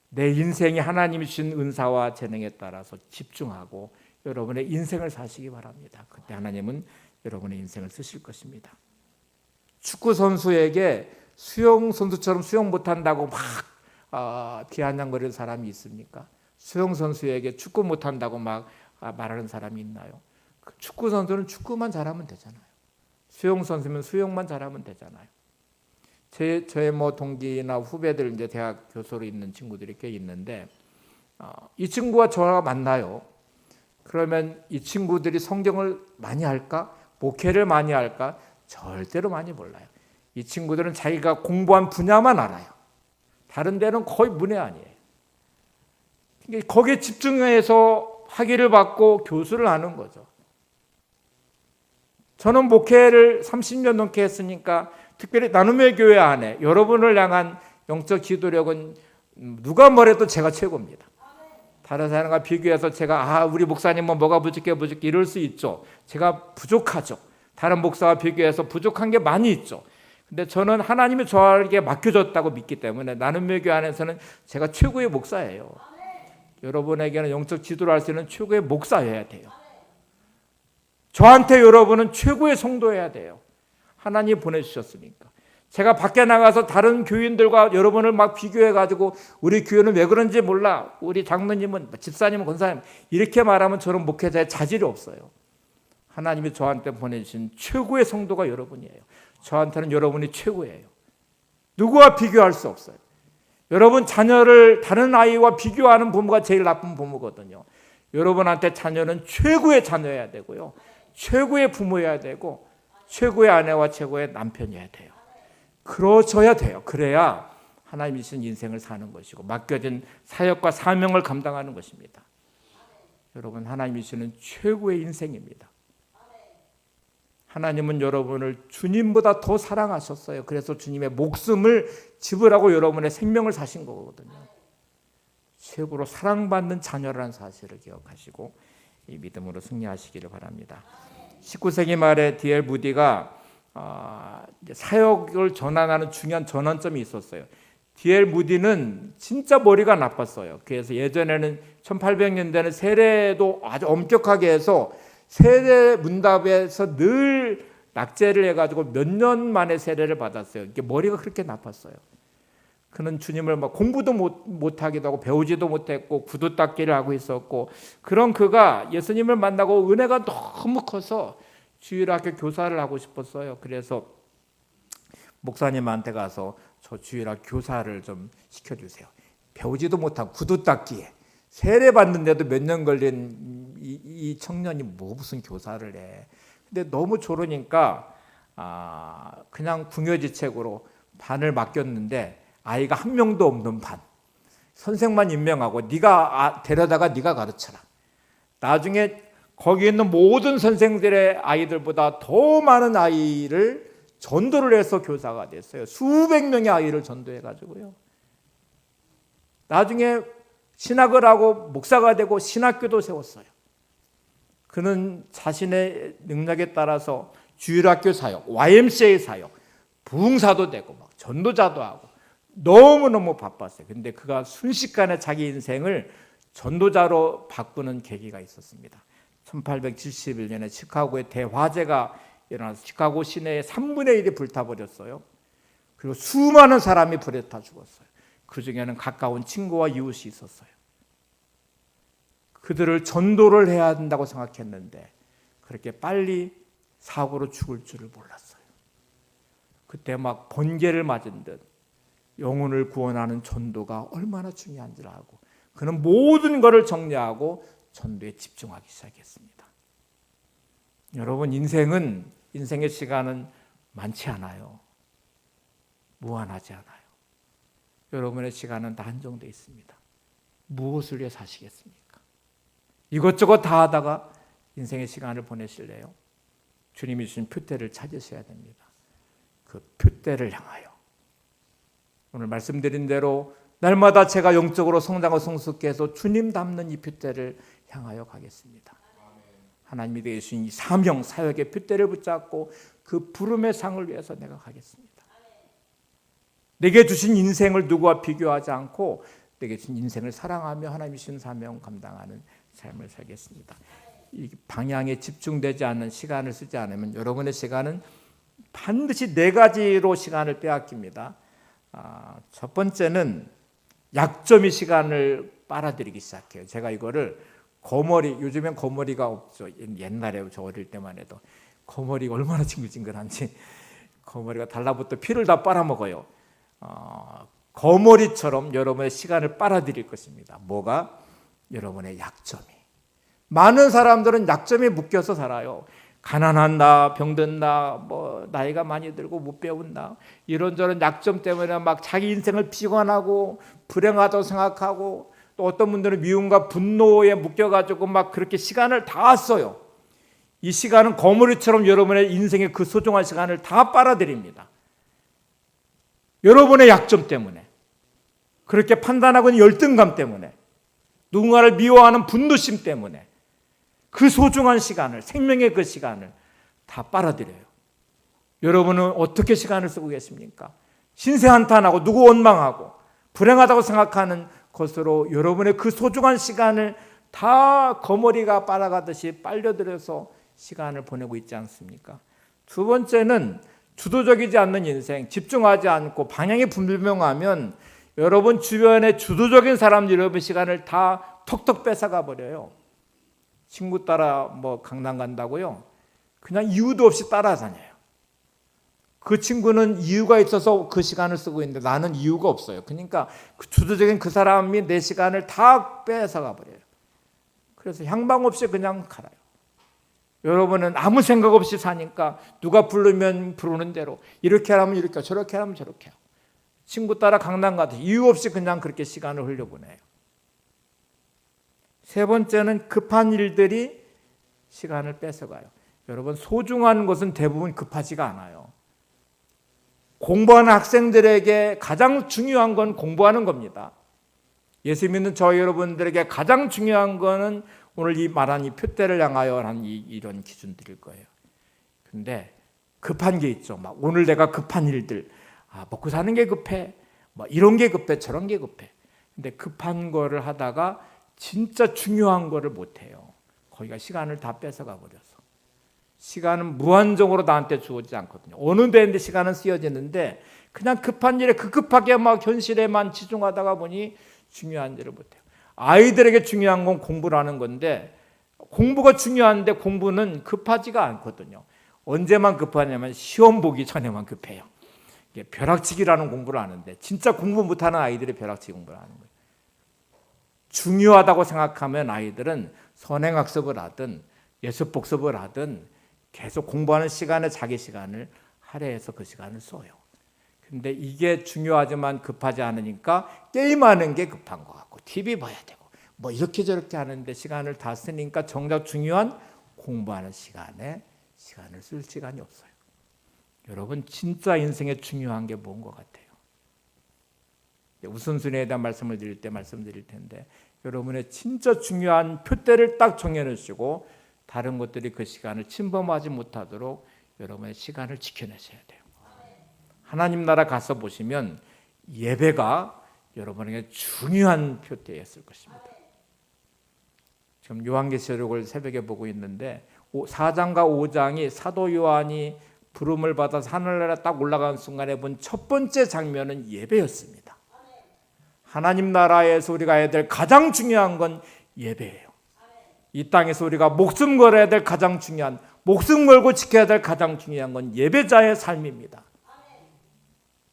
내 인생이 하나님이 주신 은사와 재능에 따라서 집중하고 여러분의 인생을 사시기 바랍니다. 그때 하나님은 여러분의 인생을 쓰실 것입니다. 축구 선수에게 수영 선수처럼 수영 못한다고 비아냥거리는 사람이 있습니까? 수영 선수에게 축구 못한다고 말하는 사람이 있나요? 축구 선수는 축구만 잘하면 되잖아요. 수영 선수면 수영만 잘하면 되잖아요. 저의 동기나 후배들, 이제 대학 교수로 있는 친구들이 꽤 있는데, 이 친구와 저와 만나요. 그러면 이 친구들이 성경을 많이 할까? 목회를 많이 할까? 절대로 많이 몰라요. 이 친구들은 자기가 공부한 분야만 알아요. 다른 데는 거의 문외 아니에요. 거기에 집중해서 학위를 받고 교수를 하는 거죠. 저는 목회를 30년 넘게 했으니까 특별히 나눔의 교회 안에 여러분을 향한 영적 지도력은 누가 뭐래도 제가 최고입니다. 다른 사람과 비교해서 제가 우리 목사님은 뭐가 부족해 이럴 수 있죠. 제가 부족하죠. 다른 목사와 비교해서 부족한 게 많이 있죠. 근데 저는 하나님이 저에게 맡겨줬다고 믿기 때문에 나눔의 교회 안에서는 제가 최고의 목사예요. 여러분에게는 영적 지도를 할 수 있는 최고의 목사여야 돼요. 저한테 여러분은 최고의 성도여야 돼요. 하나님이 보내주셨으니까. 제가 밖에 나가서 다른 교인들과 여러분을 막 비교해가지고 우리 교회는 왜 그런지 몰라, 우리 장로님은, 집사님은, 권사님 이렇게 말하면 저는 목회자의 자질이 없어요. 하나님이 저한테 보내주신 최고의 성도가 여러분이에요. 저한테는 여러분이 최고예요. 누구와 비교할 수 없어요. 여러분 자녀를 다른 아이와 비교하는 부모가 제일 나쁜 부모거든요. 여러분한테 자녀는 최고의 자녀여야 되고요, 최고의 부모여야 되고, 최고의 아내와 최고의 남편이어야 돼요. 그러셔야 돼요. 그래야 하나님이 주신 인생을 사는 것이고 맡겨진 사역과 사명을 감당하는 것입니다. 여러분, 하나님이 주시는 최고의 인생입니다. 하나님은 여러분을 주님보다 더 사랑하셨어요. 그래서 주님의 목숨을 지불하고 여러분의 생명을 사신 거거든요. 최고로 사랑받는 자녀라는 사실을 기억하시고 이 믿음으로 승리하시기를 바랍니다. 19세기 말에 D.L. 무디가 사역을 전환하는 중요한 전환점이 있었어요. D.L. 무디는 진짜 머리가 나빴어요. 그래서 예전에는 1800년대는 세례도 아주 엄격하게 해서 세례 문답에서 늘 낙제를 해가지고 몇 년 만에 세례를 받았어요. 이게 머리가 그렇게 나빴어요. 그는 주님을 막 공부도 못하기도 하고 배우지도 못했고 구두 닦기를 하고 있었고, 그런 그가 예수님을 만나고 은혜가 너무 커서 주일학교 교사를 하고 싶었어요. 그래서 목사님한테 가서 저 주일학교 교사를 좀 시켜주세요. 배우지도 못한 구두 닦기에 세례 받는데도 몇 년 걸린 이 청년이 무슨 교사를 해. 근데 너무 조르니까 그냥 궁여지책으로 반을 맡겼는데 아이가 한 명도 없는 반. 선생만 임명하고 네가 데려다가 네가 가르쳐라. 나중에 거기 있는 모든 선생들의 아이들보다 더 많은 아이를 전도를 해서 교사가 됐어요. 수백 명의 아이를 전도해가지고요. 나중에 신학을 하고 목사가 되고 신학교도 세웠어요. 그는 자신의 능력에 따라서 주일학교 사역, YMCA 사역, 부흥사도 되고 막 전도자도 하고 너무너무 바빴어요. 근데 그가 순식간에 자기 인생을 전도자로 바꾸는 계기가 있었습니다. 1871년에 시카고에 대화재가 일어나서 시카고 시내의 3분의 1이 불타버렸어요. 그리고 수많은 사람이 불에 타 죽었어요. 그 중에는 가까운 친구와 이웃이 있었어요. 그들을 전도를 해야 한다고 생각했는데 그렇게 빨리 사고로 죽을 줄을 몰랐어요. 그때 막 번개를 맞은 듯 영혼을 구원하는 전도가 얼마나 중요한지를 알고 그는 모든 것을 정리하고 전도에 집중하기 시작했습니다. 여러분, 인생의 시간은 많지 않아요. 무한하지 않아요. 여러분의 시간은 다 한정되어 있습니다. 무엇을 위해 사시겠습니까? 이것저것 다 하다가 인생의 시간을 보내실래요? 주님이 주신 표대를 찾으셔야 됩니다. 그 표대를 향하여 오늘 말씀드린 대로 날마다 제가 영적으로 성장하고 성숙케 해서 주님 닮는 이 표대를 향하여 가겠습니다. 하나님이 되신 이 사명, 사역의 표대를 붙잡고 그 부름의 상을 위해서 내가 가겠습니다. 내게 주신 인생을 누구와 비교하지 않고 내게 주신 인생을 사랑하며 하나님이 주신 사명 감당하는 삶을 살겠습니다. 이 방향에 집중되지 않는 시간을 쓰지 않으면 여러분의 시간은 반드시 4가지로 시간을 빼앗깁니다. 첫 번째는 약점이 시간을 빨아들이기 시작해요. 제가 이거를 요즘엔 거머리가 없죠. 옛날에 저 어릴 때만 해도 거머리가 얼마나 징글징글한지 거머리가 달라붙어 피를 다 빨아먹어요. 거머리처럼 여러분의 시간을 빨아들일 것입니다. 뭐가? 여러분의 약점이. 많은 사람들은 약점에 묶여서 살아요. 가난한다, 병든다, 나이가 많이 들고 못 배운다, 이런저런 약점 때문에 막 자기 인생을 비관하고 불행하다고 생각하고 또 어떤 분들은 미움과 분노에 묶여가지고 막 그렇게 시간을 다 써요. 이 시간은 거머리처럼 여러분의 인생의 그 소중한 시간을 다 빨아들입니다. 여러분의 약점 때문에, 그렇게 판단하고 있는 열등감 때문에, 누군가를 미워하는 분노심 때문에 그 소중한 시간을, 생명의 그 시간을 다 빨아들여요. 여러분은 어떻게 시간을 쓰고 계십니까? 신세한탄하고 누구 원망하고 불행하다고 생각하는 것으로 여러분의 그 소중한 시간을 다 거머리가 빨아가듯이 빨려들여서 시간을 보내고 있지 않습니까? 두 번째는 주도적이지 않는 인생, 집중하지 않고 방향이 불명하면 여러분 주변에 주도적인 사람들이 여러분 시간을 다 턱턱 뺏어가 버려요. 친구 따라 뭐 강남 간다고요? 그냥 이유도 없이 따라다녀요. 그 친구는 이유가 있어서 그 시간을 쓰고 있는데 나는 이유가 없어요. 그러니까 그 주도적인 그 사람이 내 시간을 다 뺏어가 버려요. 그래서 향방 없이 그냥 갈아요. 여러분은 아무 생각 없이 사니까 누가 부르면 부르는 대로 이렇게 하면 이렇게 저렇게 하면 저렇게 하고 친구 따라 강남 가도 이유 없이 그냥 그렇게 시간을 흘려보내요. 세 번째는 급한 일들이 시간을 뺏어가요. 여러분 소중한 것은 대부분 급하지가 않아요. 공부하는 학생들에게 가장 중요한 건 공부하는 겁니다. 예수 믿는 저희 여러분들에게 가장 중요한 거는 오늘 이 말한 이 표대를 향하여 한 이런 기준들일 거예요. 근데 급한 게 있죠. 막 오늘 내가 급한 일들, 먹고 사는 게 급해, 뭐 이런 게 급해, 저런 게 급해. 근데 급한 거를 하다가 진짜 중요한 거를 못 해요. 거기가 시간을 다 뺏어가 버려서. 시간은 무한정으로 나한테 주어지지 않거든요. 어느 데인데 시간은 쓰여지는데 그냥 급한 일에 급하게 막 현실에만 치중하다가 보니 중요한 일을 못해요. 아이들에게 중요한 건 공부라는 건데 공부가 중요한데 공부는 급하지가 않거든요. 언제만 급하냐면 시험 보기 전에만 급해요. 이게 벼락치기라는 공부를 하는데 진짜 공부 못하는 아이들이 벼락치기 공부를 하는 거예요. 중요하다고 생각하면 아이들은 선행학습을 하든 예습복습을 하든 계속 공부하는 시간에 자기 시간을 할애해서 그 시간을 써요. 근데 이게 중요하지만 급하지 않으니까 게임하는 게 급한 것 같고 TV 봐야 되고 뭐 이렇게 저렇게 하는데 시간을 다 쓰니까 정작 중요한 공부하는 시간에 시간을 쓸 시간이 없어요. 여러분 진짜 인생에 중요한 게 뭔 것 같아요? 우선순위에 대한 말씀을 드릴 때 말씀드릴 텐데 여러분의 진짜 중요한 표대를 딱 정해놓으시고 다른 것들이 그 시간을 침범하지 못하도록 여러분의 시간을 지켜내셔야 돼요. 하나님 나라 가서 보시면 예배가 여러분에게 중요한 표대였을 것입니다. 지금 요한계시록을 새벽에 보고 있는데 4장과 5장이 사도 요한이 부름을 받아서 하늘나라에 딱 올라가는 순간에 본 첫 번째 장면은 예배였습니다. 하나님 나라에서 우리가 해야 될 가장 중요한 건 예배예요. 이 땅에서 우리가 목숨 걸어야 될 가장 중요한, 목숨 걸고 지켜야 될 가장 중요한 건 예배자의 삶입니다.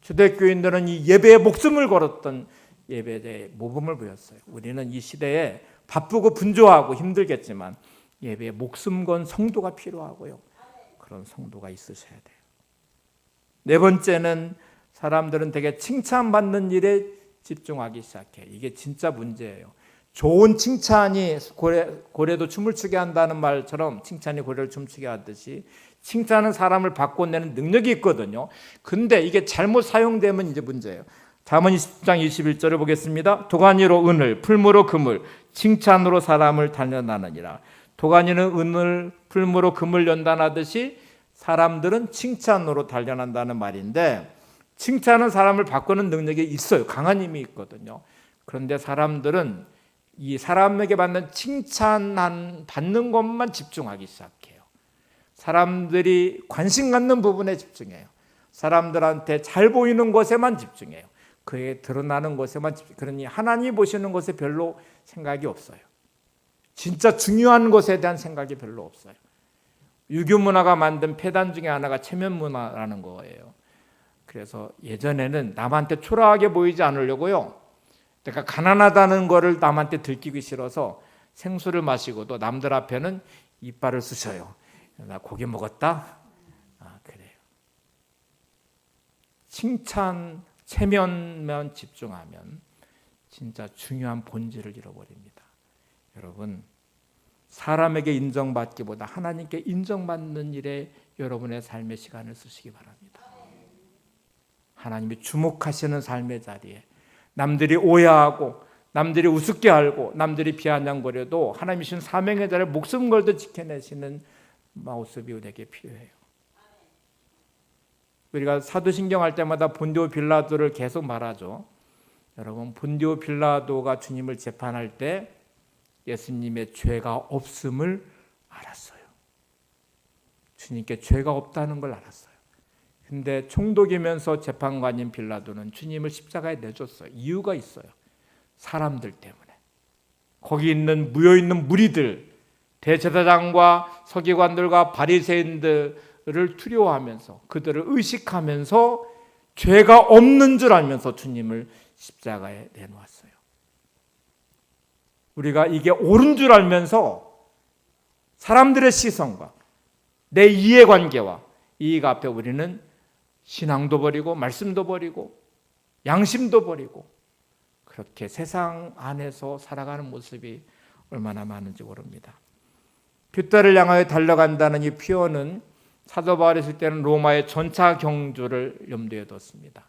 초대교인들은 이 예배에 목숨을 걸었던 예배자의 모범을 보였어요. 우리는 이 시대에 바쁘고 분주하고 힘들겠지만 예배에 목숨 건 성도가 필요하고요. 그런 성도가 있으셔야 돼요. 네 번째는 사람들은 되게 칭찬받는 일에 집중하기 시작해요. 이게 진짜 문제예요. 좋은 칭찬이 고래도 춤을 추게 한다는 말처럼 칭찬이 고래를 춤추게 하듯이 칭찬은 사람을 바꿔내는 능력이 있거든요. 근데 이게 잘못 사용되면 이제 문제예요. 잠언 20장 21절을 보겠습니다. 도가니로 은을, 풀무로 금을, 칭찬으로 사람을 단련하느니라. 도가니는 은을, 풀무로 금을 연단하듯이 사람들은 칭찬으로 단련한다는 말인데 칭찬은 사람을 바꾸는 능력이 있어요. 강한 힘이 있거든요. 그런데 사람들은 이 사람에게 받는 받는 것만 집중하기 시작해요. 사람들이 관심 갖는 부분에 집중해요. 사람들한테 잘 보이는 것에만 집중해요. 그에 드러나는 것에만 그러니 하나님 보시는 것에 별로 생각이 없어요. 진짜 중요한 것에 대한 생각이 별로 없어요. 유교 문화가 만든 폐단 중에 하나가 체면 문화라는 거예요. 그래서 예전에는 남한테 초라하게 보이지 않으려고요. 그러니까 가난하다는 거를 남한테 들키기 싫어서 생수를 마시고도 남들 앞에는 이빨을 쑤셔요. 나 고기 먹었다? 그래요. 칭찬, 체면만 집중하면 진짜 중요한 본질을 잃어버립니다. 여러분, 사람에게 인정받기보다 하나님께 인정받는 일에 여러분의 삶의 시간을 쓰시기 바랍니다. 하나님이 주목하시는 삶의 자리에 남들이 오해하고 남들이 우습게 알고 남들이 비아냥거려도 하나님이 주신 사명의 자리를 목숨 걸도 지켜내시는 모습이 우리에게 필요해요. 우리가 사도신경 할 때마다 본디오 빌라도를 계속 말하죠. 여러분, 본디오 빌라도가 주님을 재판할 때 예수님의 죄가 없음을 알았어요. 주님께 죄가 없다는 걸 알았어요. 근데 총독이면서 재판관인 빌라도는 주님을 십자가에 내줬어요. 이유가 있어요. 사람들 때문에. 거기 있는 무효 있는 무리들, 대제사장과 서기관들과 바리새인들을 두려워하면서 그들을 의식하면서 죄가 없는 줄 알면서 주님을 십자가에 내놓았어요. 우리가 이게 옳은 줄 알면서 사람들의 시선과 내 이해관계와 이익 앞에 우리는 신앙도 버리고 말씀도 버리고 양심도 버리고 그렇게 세상 안에서 살아가는 모습이 얼마나 많은지 모릅니다. 둯대를 향하여 달려간다는 이 표현은 사도 바울이 있을 때는 로마의 전차 경주를 염두에 뒀습니다.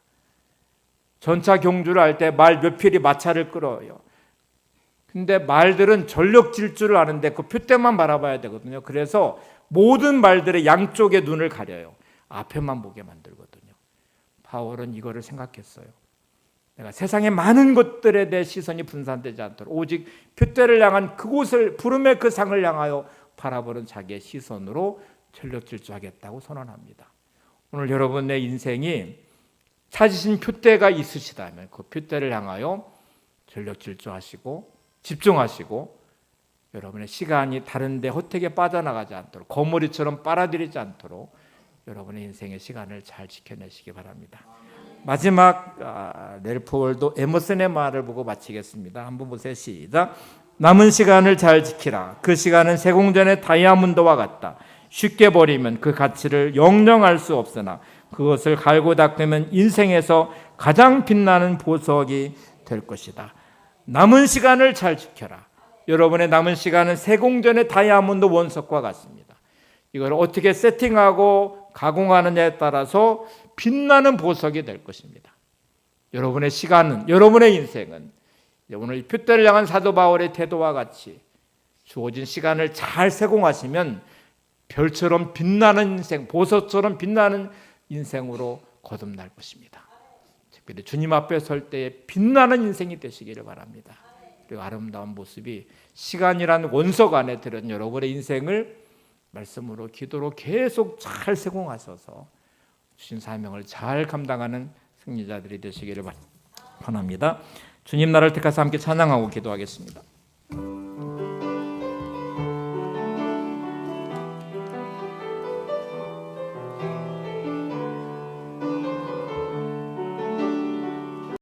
전차 경주를 할 때 말 몇 필이 마차를 끌어요. 근데 말들은 전력 질주를 아는데 그 둯대만 바라봐야 되거든요. 그래서 모든 말들의 양쪽의 눈을 가려요. 앞에만 보게 만들거든요. 바울은 이거를 생각했어요. 내가 세상의 많은 것들에 대해 시선이 분산되지 않도록 오직 둯대를 향한 그곳을 부름의 그 상을 향하여 바라보는 자기의 시선으로 전력 질주하겠다고 선언합니다. 오늘 여러분의 인생이 찾으신 둯대가 있으시다면 그 둯대를 향하여 전력 질주하시고 집중하시고 여러분의 시간이 다른 데 헛되게 빠져나가지 않도록 거머리처럼 빨아들이지 않도록 여러분의 인생의 시간을 잘 지켜내시기 바랍니다. 마지막 렐프 월도 에머슨의 말을 보고 마치겠습니다. 한번 보세요. 시작. 남은 시간을 잘 지키라. 그 시간은 세공전의 다이아몬드와 같다. 쉽게 버리면 그 가치를 영영 알 수 없으나 그것을 갈고 닦으면 인생에서 가장 빛나는 보석이 될 것이다. 남은 시간을 잘 지켜라. 여러분의 남은 시간은 세공전의 다이아몬드 원석과 같습니다. 이걸 어떻게 세팅하고 가공하느냐에 따라서 빛나는 보석이 될 것입니다. 여러분의 시간은, 여러분의 인생은 오늘 둯대를 향한 사도 바울의 태도와 같이 주어진 시간을 잘 세공하시면 별처럼 빛나는 인생, 보석처럼 빛나는 인생으로 거듭날 것입니다. 특별히 주님 앞에 설 때에 빛나는 인생이 되시기를 바랍니다. 그리고 아름다운 모습이 시간이란 원석 안에 들은 여러분의 인생을 말씀으로 기도로 계속 잘 세공하셔서 주신 사명을 잘 감당하는 승리자들이 되시기를 바랍니다. 주님 나라를 택하사 함께 찬양하고 기도하겠습니다.